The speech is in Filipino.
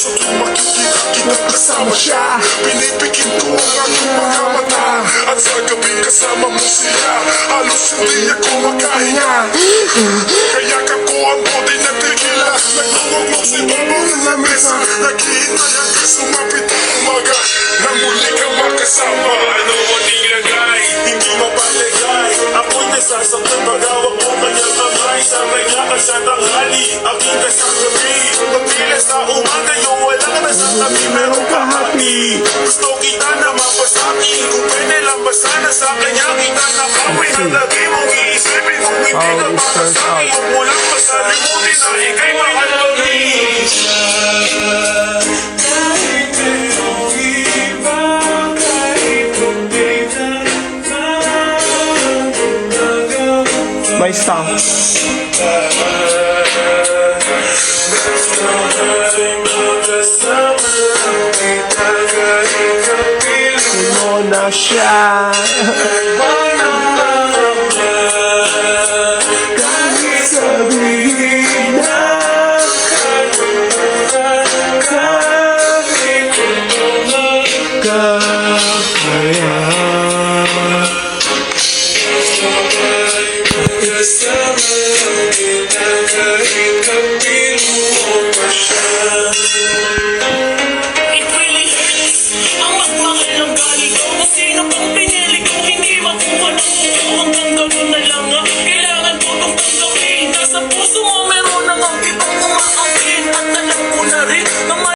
Kaso tuwing makikita kitang kasama siya, pinipikin ko ang aking mga mata. At sa gabing kasama mo sila, halos hindi ako makahinga. Kayakap ko ang bote ng tequila, nagtungog si Bongbong na mesa, naghihintay hanggang sumapit ang umaga. Nang muli kang makasama, ano ang nilagay, hindi mapaligay. Ako'y nasasaktan pag-awak mo kanyang kamay. Sa kanya ka sa tanghali, aking ka sa gabi. Pagpilas na umaga, yung wala ka na sa tabi, merong kahati. Gusto kita na mapasakin, kung pwede lang ba sana sa kanya kita nakawin. Ang lagi mong iisipin kung hindi ka papasakin. Huwag mo lang masalimutin na ika'y mahal pa rin. My style. Mo na siya.